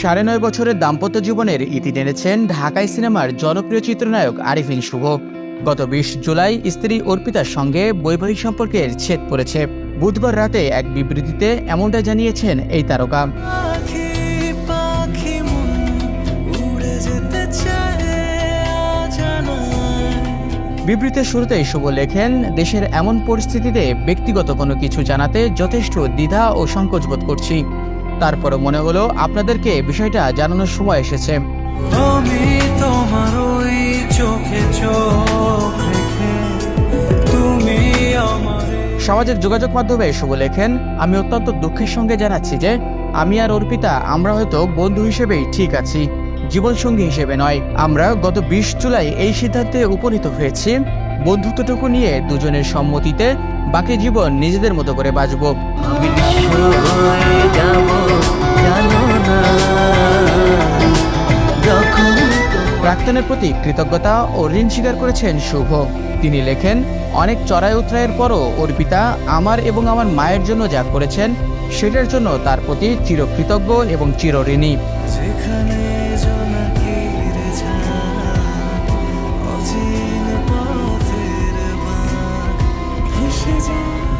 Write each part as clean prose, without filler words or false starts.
9.5 বছরের দাম্পত্য জীবনের ইতি টেনেছেন ঢাকাই সিনেমার জনপ্রিয় চিত্রনায়ক আরিফিন শুভ। গত 20 জুলাই স্ত্রী অর্পিতার সঙ্গে বৈবাহিক সম্পর্কের ছেদ পড়েছে। বুধবার রাতে এক বিবৃতিতে এমনটা জানিয়েছেন এই তারকা। বিবৃতির শুরুতেই শুভ লেখেন, দেশের এমন পরিস্থিতিতে ব্যক্তিগত কোনো কিছু জানাতে যথেষ্ট দ্বিধা ও সংকোচ বোধ করছি। তারপরও মনে হলো আপনাদেরকে বিষয়টা জানানোর সময় এসেছে। সামাজিক যোগাযোগ মাধ্যমে শুভ লেখেন, আমি অত্যন্ত দুঃখের সঙ্গে জানাচ্ছি যে আমি আর অর্পিতা আমরা হয়তো বন্ধু হিসেবেই ঠিক আছি, জীবনসঙ্গী হিসেবে নয়। আমরা গত 20 জুলাই এই সিদ্ধান্তে উপনীত হয়েছি, বন্ধুত্বটুকু নিয়ে দুজনের সম্মতিতে বাকি জীবন নিজেদের মতো করে বাঁচব। প্রাক্তনের প্রতি কৃতজ্ঞতা ও ঋণ স্বীকার করেছেন শুভ। তিনি লেখেন, অনেক চড়াই উতরাইয়ের পরও অর্পিতা আমার এবং আমার মায়ের জন্য যা করেছেন সেটার জন্য তার প্রতি চিরকৃতজ্ঞ এবং চিরঋণী।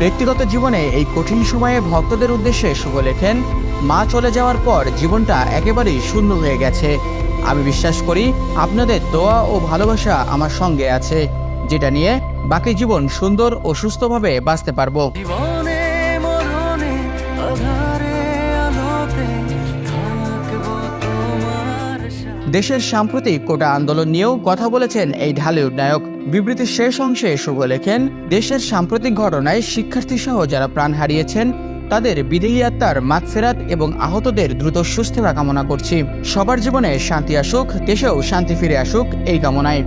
ব্যক্তিগত জীবনে এই কঠিন সময়ে ভক্তদের উদ্দেশ্যে শুভ লেখেন, মা চলে যাওয়ার পর জীবনটা একেবারেই শূন্য হয়ে গেছে। আমি বিশ্বাস করি আপনাদের দোয়া ও ভালোবাসা আমার সঙ্গে আছে, যেটা নিয়ে বাকি জীবন সুন্দর ও সুস্থভাবে বাঁচতে পারবো। দেশের সাম্প্রতিক কোটা আন্দোলন নিয়েও কথা বলেছেন এই ঢালিউড নায়ক। বিবৃতির শেষ অংশে শুভ লেখেন, দেশের সাম্প্রতিক ঘটনায় শিক্ষার্থীসহ যারা প্রাণ হারিয়েছেন তাদের বিদেহী আত্মার মাগফিরাত এবং আহতদের দ্রুত সুস্থতা কামনা করছি। সবার জীবনে শান্তি আসুক, দেশেও শান্তি ফিরে আসুক এই কামনায়।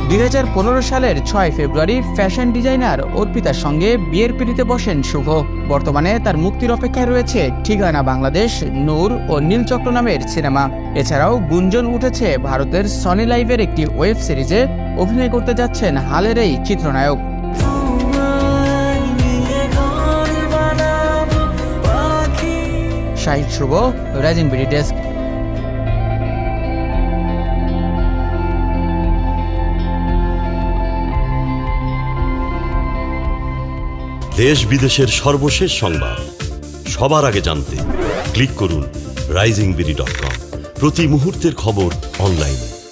2015 সালের 6 ফেব্রুয়ারি ফ্যাশন ডিজাইনার অর্পিতার সঙ্গে বিয়ের পিঁড়িতে বসেন শুভ। বর্তমানে তার মুক্তির অপেক্ষায় রয়েছে ঠিকানা বাংলাদেশ, নূর ও নীলচক্র নামের সিনেমা। এছাড়াও গুঞ্জন উঠেছে ভারতের সনি লাইভের একটি ওয়েব সিরিজে অভিনয় করতে যাচ্ছেন হালের এই চিত্রনায়ক। শাহিদ শুভ, রাইজিং বিডি ডেস্ক। দেশ বিদেশের সর্বশেষ সংবাদ সবার আগে জানতে ক্লিক করুন risingBD.com। প্রতি মুহূর্তের খবর অনলাইনে।